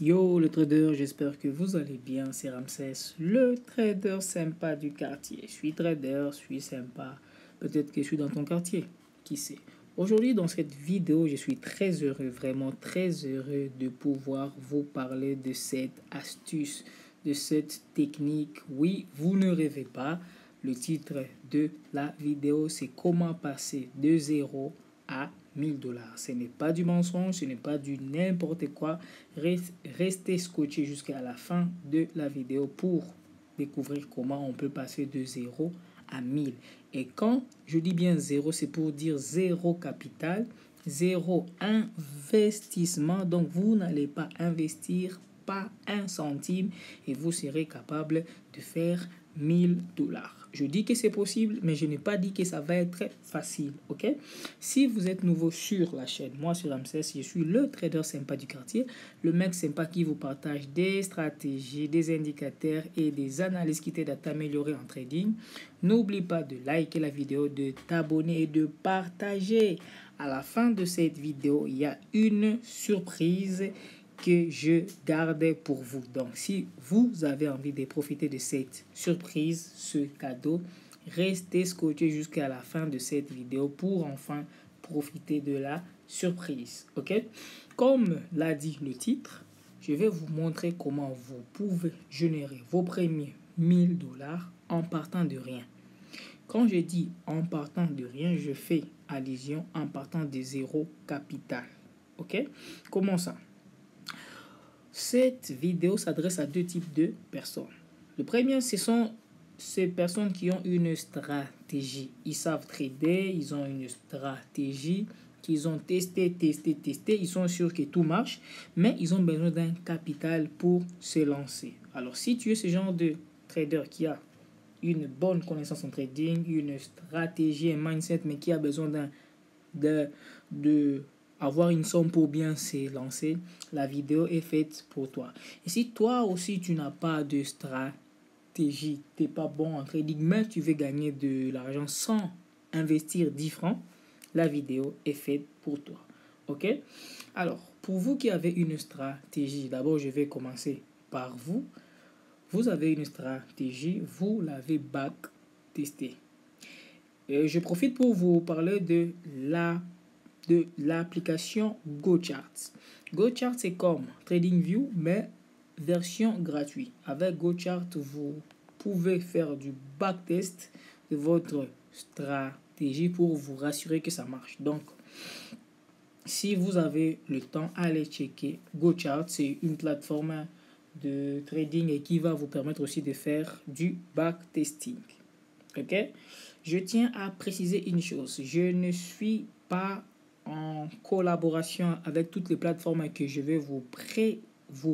Yo le trader, j'espère que vous allez bien, c'est Ramsès, le trader sympa du quartier. Je suis trader, je suis sympa, peut-être que je suis dans ton quartier, qui sait. Aujourd'hui dans cette vidéo, je suis très heureux, vraiment très heureux de pouvoir vous parler de cette astuce, de cette technique. Oui, vous ne rêvez pas, le titre de la vidéo c'est comment passer de 0 à 1000 $. Ce n'est pas du mensonge, ce n'est pas du n'importe quoi. Restez scotché jusqu'à la fin de la vidéo pour découvrir comment on peut passer de 0 à 1000. Et quand je dis bien 0, c'est pour dire 0 capital, 0 investissement. Donc vous n'allez pas investir pas un centime et vous serez capable de faire 1000 $. Je dis que c'est possible, mais je n'ai pas dit que ça va être facile, ok? Si vous êtes nouveau sur la chaîne, moi sur Ramsès, je suis le trader sympa du quartier, le mec sympa qui vous partage des stratégies, des indicateurs et des analyses qui t'aident à t'améliorer en trading. N'oublie pas de liker la vidéo, de t'abonner et de partager. À la fin de cette vidéo, il y a une surprise que je garde pour vous. Donc, si vous avez envie de profiter de cette surprise, ce cadeau, restez scotché jusqu'à la fin de cette vidéo pour enfin profiter de la surprise. Ok? Comme l'a dit le titre, je vais vous montrer comment vous pouvez générer vos premiers 1000 $ en partant de rien. Quand je dis en partant de rien, je fais allusion en partant de zéro capital. Ok? Comment ça? Cette vidéo s'adresse à deux types de personnes. Le premier, ce sont ces personnes qui ont une stratégie. Ils savent trader, ils ont une stratégie qu'ils ont testé. Ils sont sûrs que tout marche, mais ils ont besoin d'un capital pour se lancer. Alors, si tu es ce genre de trader qui a une bonne connaissance en trading, une stratégie, un mindset, mais qui a besoin de avoir une somme pour bien se lancer, la vidéo est faite pour toi. Et si toi aussi tu n'as pas de stratégie, tu n'es pas bon en trading, mais tu veux gagner de l'argent sans investir 10 francs, la vidéo est faite pour toi. Ok? Alors, pour vous qui avez une stratégie, d'abord je vais commencer par vous. Vous avez une stratégie, vous l'avez back testée. Je profite pour vous parler de l'application GoCharts. GoCharts, c'est comme TradingView, mais version gratuite. Avec GoCharts, vous pouvez faire du backtest de votre stratégie pour vous rassurer que ça marche. Donc, si vous avez le temps, allez checker GoCharts. C'est une plateforme de trading et qui va vous permettre aussi de faire du backtesting. Ok? Je tiens à préciser une chose. Je ne suis pas en collaboration avec toutes les plateformes que je vais vous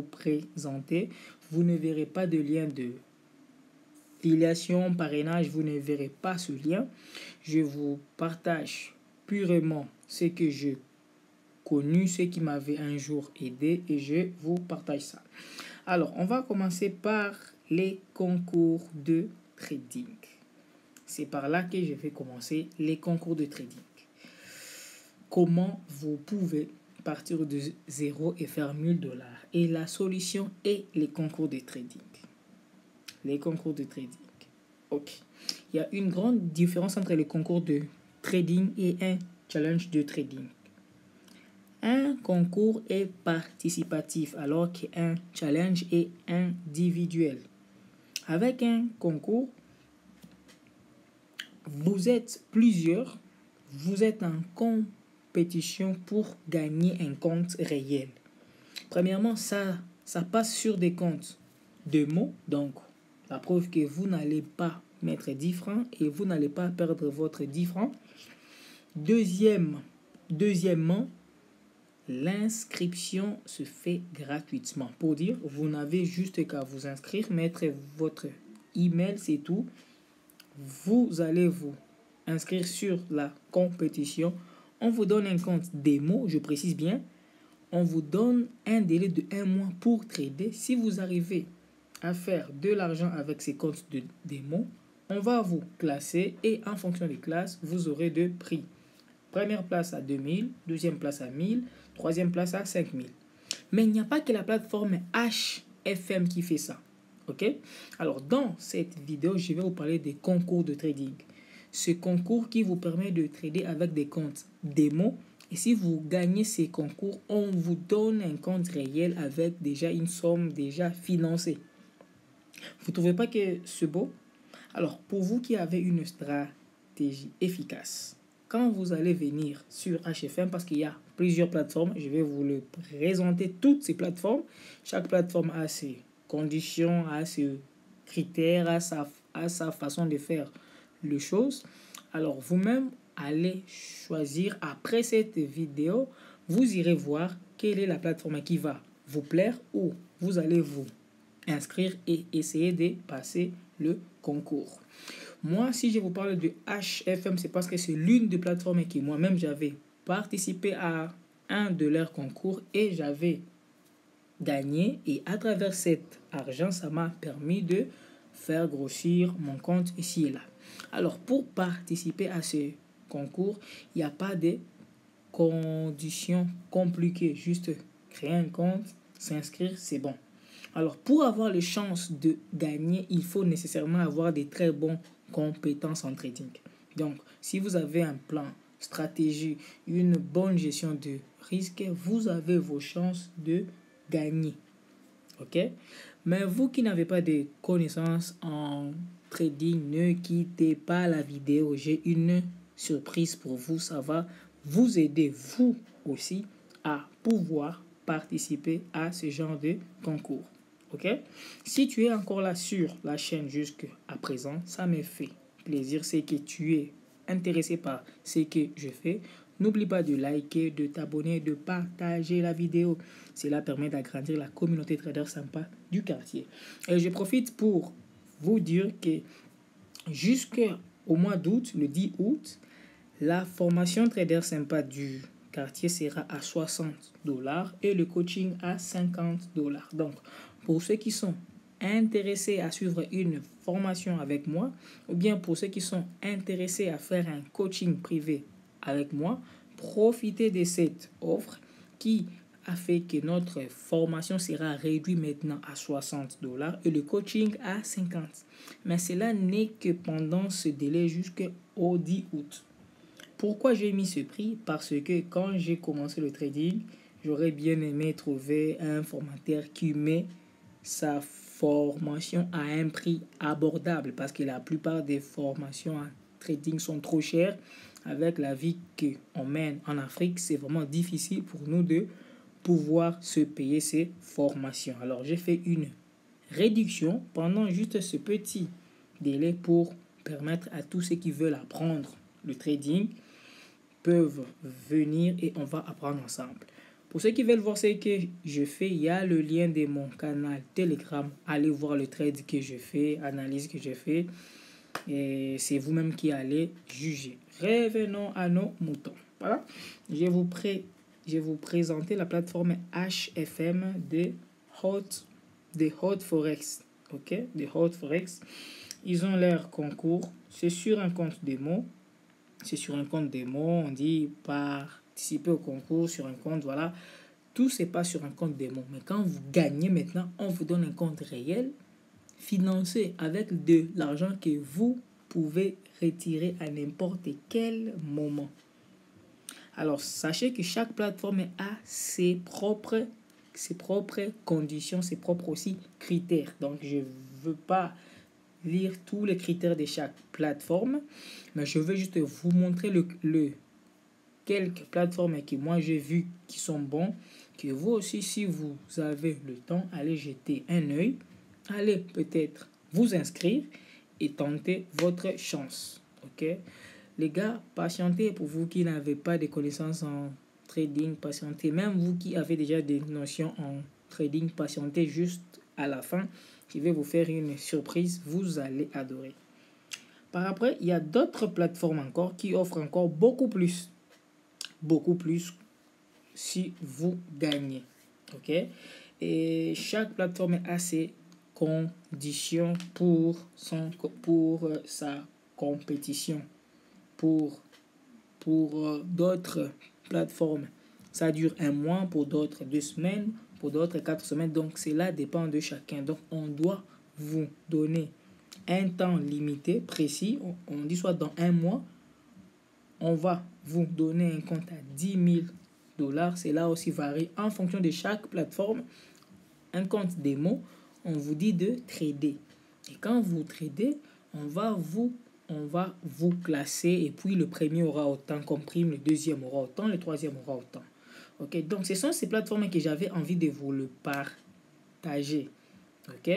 présenter. Vous ne verrez pas de lien de filiation, parrainage, vous ne verrez pas ce lien. Je vous partage purement ce que j'ai connu, ce qui m'avait un jour aidé et je vous partage ça. Alors, on va commencer par les concours de trading. C'est par là que je vais commencer les concours de trading. Comment vous pouvez partir de zéro et faire 1000 $. Et la solution est les concours de trading. Les concours de trading. Ok. Il y a une grande différence entre les concours de trading et un challenge de trading. Un concours est participatif alors qu'un challenge est individuel. Avec un concours, vous êtes plusieurs, vous êtes en compétition pour gagner un compte réel. Premièrement, ça passe sur des comptes de mots, donc la preuve que vous n'allez pas mettre 10 francs et vous n'allez pas perdre votre 10 francs. Deuxièmement, l'inscription se fait gratuitement. Pour dire, vous n'avez juste qu'à vous inscrire, mettre votre email, c'est tout. Vous allez vous inscrire sur la compétition. On vous donne un compte démo, je précise bien. On vous donne un délai de 1 mois pour trader. Si vous arrivez à faire de l'argent avec ces comptes de démo, on va vous classer et en fonction des classes, vous aurez de prix. Première place à 2000, deuxième place à 1000, troisième place à 5000. Mais il n'y a pas que la plateforme HFM qui fait ça. OK? Alors, dans cette vidéo, je vais vous parler des concours de trading. Ce concours qui vous permet de trader avec des comptes démo. Et si vous gagnez ces concours, on vous donne un compte réel avec déjà une somme déjà financée. Vous ne trouvez pas que c'est beau? Alors, pour vous qui avez une stratégie efficace, quand vous allez venir sur HFM, parce qu'il y a plusieurs plateformes, je vais vous le présenter toutes ces plateformes. Chaque plateforme a ses conditions, a ses critères, a sa façon de faire les choses. Alors, vous-même, allez choisir après cette vidéo, vous irez voir quelle est la plateforme qui va vous plaire ou vous allez vous inscrire et essayer de passer le concours. Moi, si je vous parle de HFM, c'est parce que c'est l'une des plateformes qui moi-même j'avais participé à un de leurs concours et j'avais gagné. Et à travers cet argent, ça m'a permis de faire grossir mon compte ici et là. Alors, pour participer à ce concours, il n'y a pas de conditions compliquées. Juste créer un compte, s'inscrire, c'est bon. Alors, pour avoir les chances de gagner, il faut nécessairement avoir des très bonnes compétences en trading. Donc, si vous avez un plan, stratégie, une bonne gestion de risque, vous avez vos chances de gagner. OK? Mais vous qui n'avez pas de connaissances en trading, ne quittez pas la vidéo. J'ai une surprise pour vous. Ça va vous aider, vous aussi, à pouvoir participer à ce genre de concours. OK? Si tu es encore là sur la chaîne jusqu'à présent, ça me fait plaisir. C'est que tu es intéressé par ce que je fais. N'oublie pas de liker, de t'abonner, de partager la vidéo. Cela permet d'agrandir la communauté trader sympa du quartier. Et je profite pour vous dire que jusqu'au mois d'août, le 10 août, la formation trader sympa du quartier sera à $60 et le coaching à $50. Donc, pour ceux qui sont intéressés à suivre une formation avec moi, ou bien pour ceux qui sont intéressés à faire un coaching privé avec moi, profitez de cette offre qui a fait que notre formation sera réduite maintenant à $60 et le coaching à 50. Mais cela n'est que pendant ce délai jusqu'au 10 août. Pourquoi j'ai mis ce prix? Parce que quand j'ai commencé le trading, j'aurais bien aimé trouver un formateur qui met sa formation à un prix abordable parce que la plupart des formations en trading sont trop chères. Avec la vie qu'on mène en Afrique, c'est vraiment difficile pour nous de pouvoir se payer ces formations. Alors, j'ai fait une réduction pendant juste ce petit délai pour permettre à tous ceux qui veulent apprendre le trading peuvent venir et on va apprendre ensemble. Pour ceux qui veulent voir ce que je fais, il y a le lien de mon canal Telegram. Allez voir le trade que je fais, analyse que je fais. Et c'est vous-même qui allez juger. Revenons à nos moutons. Voilà. Je vais vous présenter la plateforme HFM de Hot Forex. OK? De Hot Forex. Ils ont leur concours. C'est sur un compte démo. On dit participer au concours sur un compte, voilà. Tout c'est pas sur un compte démo. Mais quand vous gagnez maintenant, on vous donne un compte réel, financé avec de l'argent que vous pouvez retirer à n'importe quel moment. Alors, sachez que chaque plateforme a ses propres conditions, ses propres aussi critères. Donc, je ne veux pas lire tous les critères de chaque plateforme, mais je veux juste vous montrer quelques plateformes que moi j'ai vu qui sont bons, que vous aussi, si vous avez le temps, allez jeter un œil, allez peut-être vous inscrire et tenter votre chance. OK? Les gars, patientez. Pour vous qui n'avez pas de connaissances en trading, patientez. Même vous qui avez déjà des notions en trading, patientez juste à la fin. Je vais vous faire une surprise, vous allez adorer. Par après, il y a d'autres plateformes encore qui offrent encore beaucoup plus si vous gagnez. OK? Et chaque plateforme a ses conditions pour sa compétition. Pour d'autres plateformes, ça dure un mois, pour d'autres 2 semaines, pour d'autres 4 semaines. Donc, cela dépend de chacun. Donc, on doit vous donner un temps limité, précis. On dit soit dans un mois, on va vous donner un compte à 10 000 $. Cela aussi varie en fonction de chaque plateforme. Un compte démo, on vous dit de trader. Et quand vous tradez, on va vous classer. Et puis, le premier aura autant comme prime, le deuxième aura autant, le troisième aura autant. Ok, donc ce sont ces plateformes que j'avais envie de vous le partager. Ok,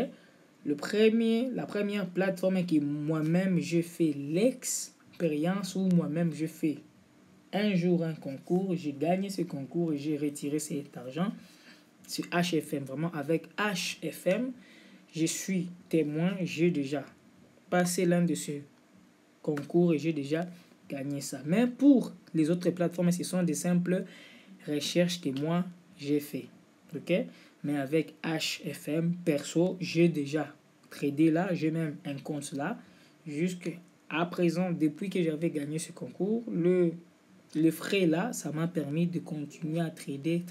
la première plateforme que moi-même je fais l'expérience, où moi-même je fais un jour un concours, j'ai gagné ce concours et j'ai retiré cet argent sur HFM. Vraiment, avec HFM, je suis témoin, j'ai déjà passé l'un de ces concours et j'ai déjà gagné ça. Mais pour les autres plateformes, ce sont des simples recherches que moi j'ai fait. Ok, mais avec HFM perso, j'ai déjà tradé là, j'ai même un compte là. Jusqu'à présent, depuis que j'avais gagné ce concours, le frais là, ça m'a permis de continuer à trader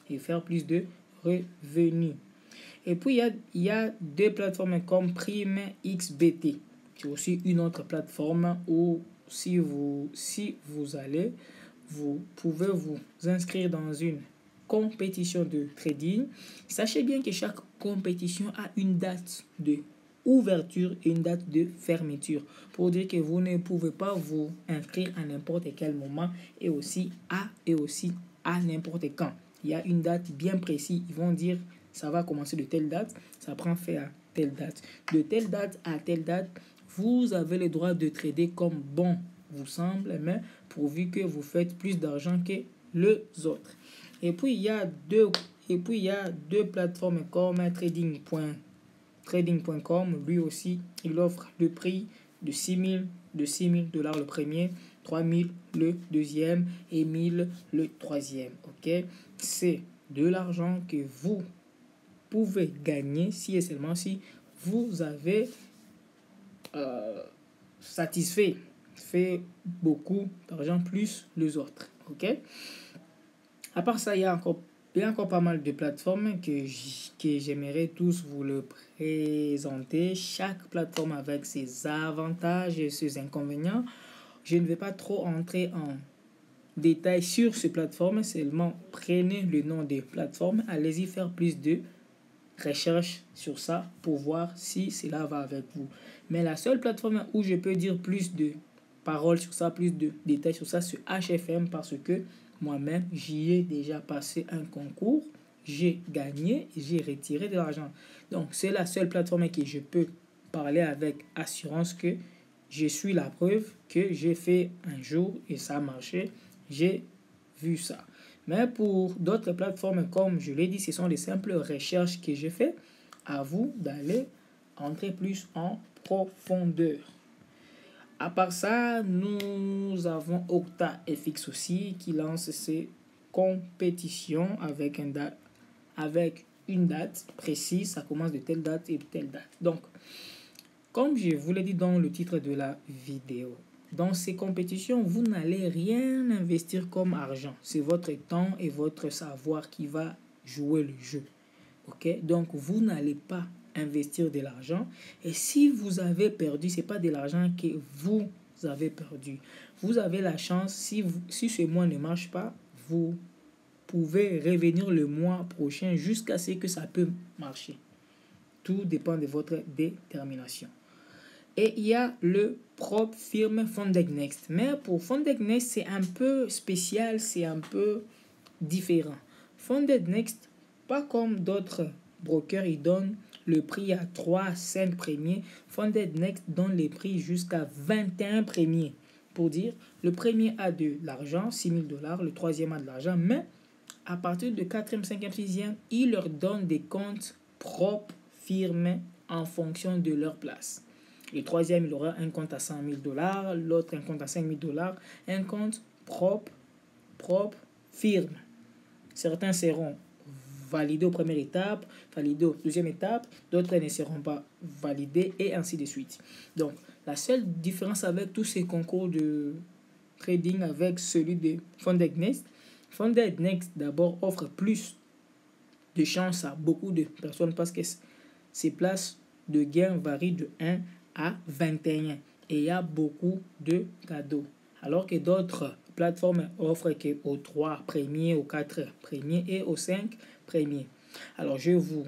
et faire plus de revenus. Et puis, il y a deux plateformes comme Prime XBT. C'est aussi une autre plateforme où si vous allez, vous pouvez vous inscrire dans une compétition de trading. Sachez bien que chaque compétition a une date de ouverture et une date de fermeture, pour dire que vous ne pouvez pas vous inscrire à n'importe quel moment et aussi à n'importe quand. Il y a une date bien précise. Ils vont dire ça va commencer de telle date, ça prend fin à telle date. De telle date à telle date, vous avez le droit de trader comme bon vous semble, mais pourvu que vous faites plus d'argent que les autres. Et puis il y a deux plateformes comme trading.com. Lui aussi, il offre le prix de 6 000 $ le premier, 3 000 le deuxième et 1 000 le troisième. Ok, c'est de l'argent que vous pouvez gagner si et seulement si vous avez satisfait, fait beaucoup d'argent plus les autres. Ok, à part ça, il y a encore pas mal de plateformes que j'aimerais tous vous le présenter. Chaque plateforme avec ses avantages et ses inconvénients. Je ne vais pas trop entrer en détail sur ces plateformes, seulement prenez le nom des plateformes, allez-y faire plus de recherche sur ça pour voir si cela va avec vous. Mais la seule plateforme où je peux dire plus de paroles sur ça, plus de détails sur ça, c'est HFM, parce que moi-même, j'y ai déjà passé un concours, j'ai gagné et j'ai retiré de l'argent. Donc, c'est la seule plateforme que je peux parler avec assurance que je suis la preuve que j'ai fait un jour et ça a marché. J'ai vu ça. Mais pour d'autres plateformes, comme je l'ai dit, ce sont des simples recherches que j'ai fait. À vous d'aller entrer plus en profondeur. À part ça, nous avons OctaFX aussi qui lance ses compétitions avec une date précise. Ça commence de telle date et telle date. Donc, comme je vous l'ai dit dans le titre de la vidéo, dans ces compétitions, vous n'allez rien investir comme argent. C'est votre temps et votre savoir qui va jouer le jeu. Ok? Donc, vous n'allez pas investir de l'argent. Et si vous avez perdu, ce n'est pas de l'argent que vous avez perdu. Vous avez la chance, si ce mois ne marche pas, vous pouvez revenir le mois prochain jusqu'à ce que ça peut marcher. Tout dépend de votre détermination. Et il y a le propre firme Funded Next. Mais pour Funded Next, c'est un peu spécial, c'est un peu différent. Funded Next, pas comme d'autres brokers, ils donnent le prix à 3, 5 premiers. Funded Next donne les prix jusqu'à 21 premiers. Pour dire, le premier a de l'argent, 6 000 $, le troisième a de l'argent, mais à partir de 4e, 5e, 6e, ils leur donnent des comptes propres firmes en fonction de leur place. Le troisième, il aura un compte à 100 000 $, l'autre un compte à 5 000 $, un compte propre, firme. Certains seront validés aux premières étapes, validés aux deuxième étape, d'autres ne seront pas validés et ainsi de suite. Donc, la seule différence avec tous ces concours de trading avec celui de Funded Next, Funded Next d'abord offre plus de chance à beaucoup de personnes parce que ses places de gain varient de 1 à 21 et il y a beaucoup de cadeaux. Alors que d'autres plateformes offrent qu'aux 3 premiers, aux 4 premiers et aux 5 premiers. Alors je vous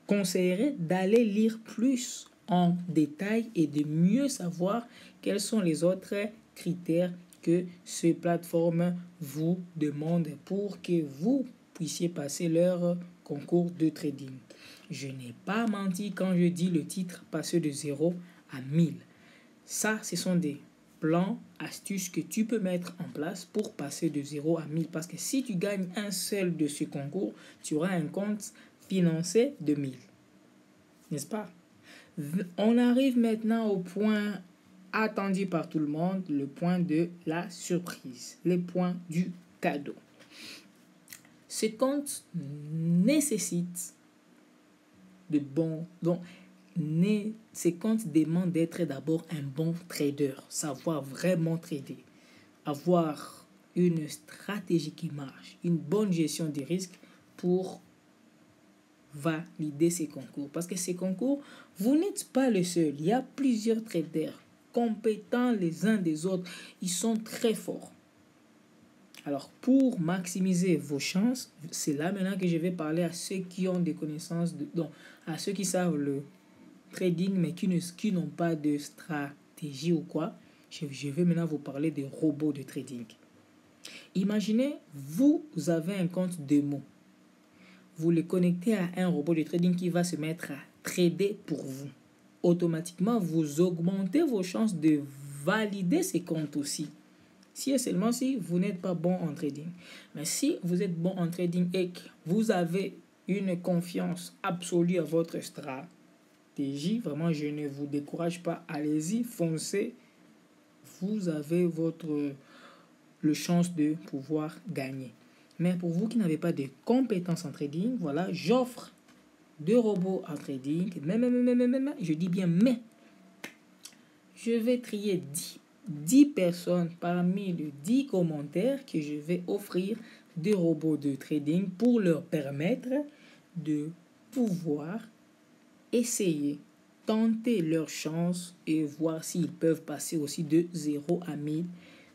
conseillerais d'aller lire plus en détail et de mieux savoir quels sont les autres critères que ces plateformes vous demandent pour que vous puissiez passer leur concours de trading. Je n'ai pas menti quand je dis le titre passer de 0 à 1000. Ça, ce sont des plans, astuces que tu peux mettre en place pour passer de 0 à 1000. Parce que si tu gagnes un seul de ce concours, tu auras un compte financé de 1000. N'est-ce pas? On arrive maintenant au point attendu par tout le monde, le point de la surprise, le point du cadeau. Ce compte nécessite de bons... ces comptes demandent d'être d'abord un bon trader, savoir vraiment trader, avoir une stratégie qui marche, une bonne gestion des risques pour valider ces concours. Parce que ces concours, vous n'êtes pas le seul. Il y a plusieurs traders compétents les uns des autres. Ils sont très forts. Alors, pour maximiser vos chances, c'est là maintenant que je vais parler à ceux qui ont des connaissances, à ceux qui savent le trading, mais qui n'ont pas de stratégie ou quoi. Je vais maintenant vous parler des robots de trading. Imaginez, vous avez un compte démo. Vous le connectez à un robot de trading qui va se mettre à trader pour vous. Automatiquement, vous augmentez vos chances de valider ces comptes aussi. Si et seulement si vous n'êtes pas bon en trading. Mais si vous êtes bon en trading et que vous avez une confiance absolue à votre stratégie, vraiment, je ne vous décourage pas. Allez-y, foncez. Vous avez le chance de pouvoir gagner. Mais pour vous qui n'avez pas de compétences en trading, voilà, j'offre 2 robots en trading. Mais, je dis bien mais. Je vais trier 10 personnes parmi les 10 commentaires que je vais offrir des robots de trading pour leur permettre de pouvoir essayer, tenter leur chance et voir s'ils peuvent passer aussi de 0 à 1000.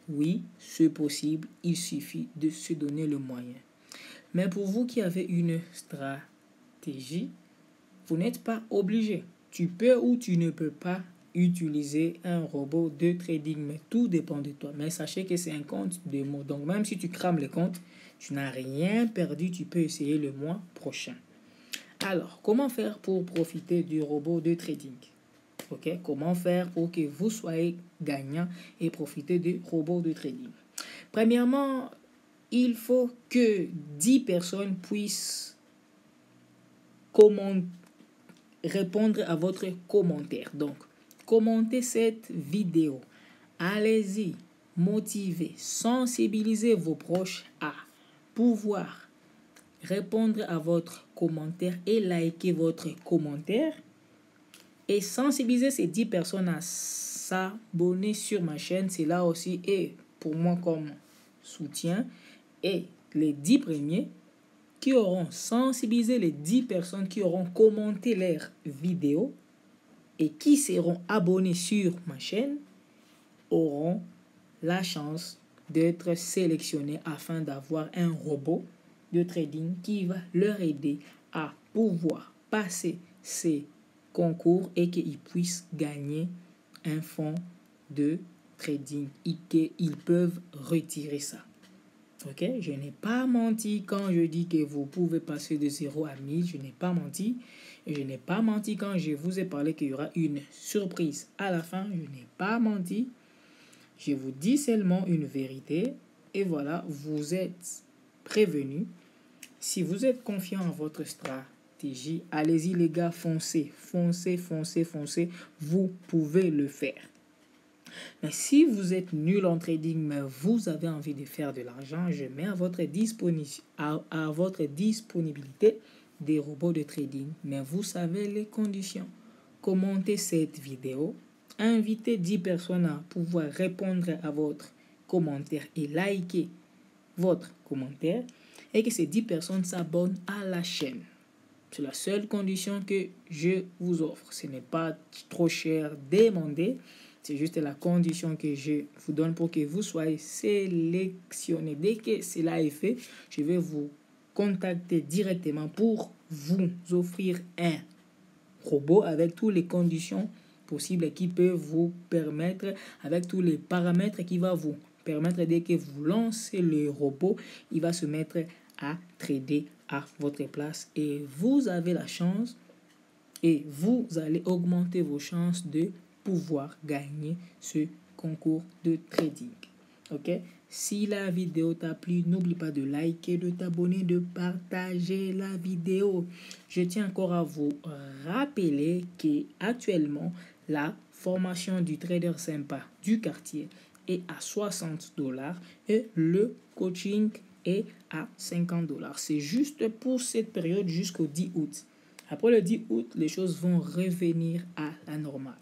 Oui, c'est possible, il suffit de se donner le moyen. Mais pour vous qui avez une stratégie, vous n'êtes pas obligé. Tu peux ou tu ne peux pas utiliser un robot de trading, mais tout dépend de toi. Mais sachez que c'est un compte démo. Donc même si tu crames le compte, tu n'as rien perdu, tu peux essayer le mois prochain. Alors, comment faire pour profiter du robot de trading? Ok, comment faire pour que vous soyez gagnant et profiter du robot de trading? Premièrement, il faut que 10 personnes puissent répondre à votre commentaire. Donc, commentez cette vidéo. Allez-y, motivez, sensibilisez vos proches à pouvoir répondre à votre commentaire et liker votre commentaire. Et sensibiliser ces 10 personnes à s'abonner sur ma chaîne. C'est là aussi et pour moi comme soutien. Et les 10 premiers qui auront sensibilisé les 10 personnes qui auront commenté leurs vidéos et qui seront abonnés sur ma chaîne auront la chance d'être sélectionnés afin d'avoir un robot de trading qui va leur aider à pouvoir passer ces concours et qu'ils puissent gagner un fonds de trading et qu'ils peuvent retirer ça. Ok, je n'ai pas menti quand je dis que vous pouvez passer de 0 à 1000. Je n'ai pas menti. Et je n'ai pas menti quand je vous ai parlé qu'il y aura une surprise à la fin. Je n'ai pas menti. Je vous dis seulement une vérité. Et voilà, vous êtes prévenus. Si vous êtes confiant en votre stratégie, allez-y les gars, foncez. Foncez, foncez, foncez. Vous pouvez le faire. Mais si vous êtes nul en trading, mais vous avez envie de faire de l'argent, je mets à votre disponibilité des robots de trading. Mais vous savez les conditions. Commentez cette vidéo. Invitez 10 personnes à pouvoir répondre à votre commentaire et liker votre commentaire et que ces 10 personnes s'abonnent à la chaîne. C'est la seule condition que je vous offre. Ce n'est pas trop cher demandé. C'est juste la condition que je vous donne pour que vous soyez sélectionné. Dès que cela est fait, je vais vous contacter directement pour vous offrir un robot avec toutes les conditions possibles qui peuvent vous permettre, avec tous les paramètres qui vont vous permettre, dès que vous lancez le robot, il va se mettre à trader à votre place et vous avez la chance et vous allez augmenter vos chances de pouvoir gagner ce concours de trading. Ok? Si la vidéo t'a plu, n'oublie pas de liker, de t'abonner, de partager la vidéo. Je tiens encore à vous rappeler qu'actuellement, la formation du trader sympa du quartier est à $60 et le coaching est à $50. C'est juste pour cette période jusqu'au 10 août. Après le 10 août, les choses vont revenir à la normale.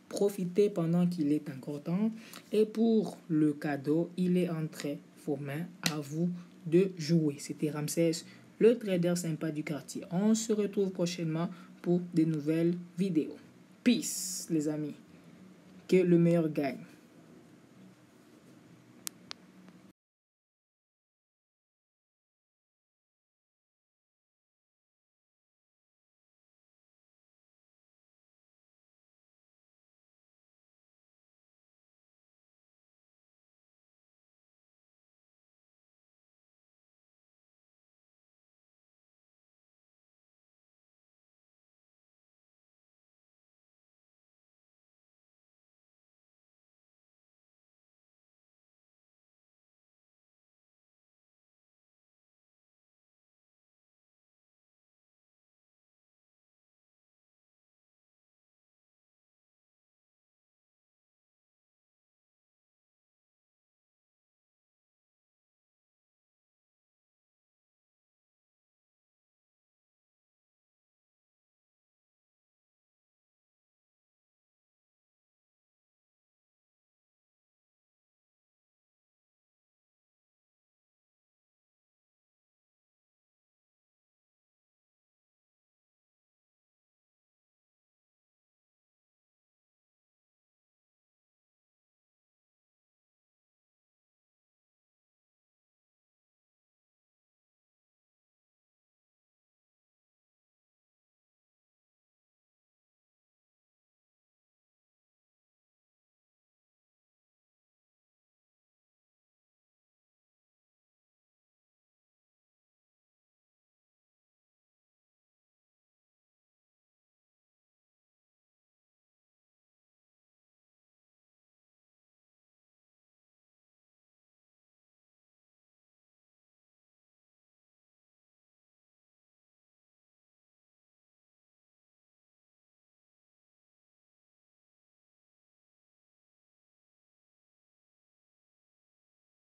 Profitez pendant qu'il est encore temps. Et pour le cadeau, il est entre vos mains, à vous de jouer. C'était Ramsès, le trader sympa du quartier. On se retrouve prochainement pour de nouvelles vidéos. Peace, les amis. Que le meilleur gagne.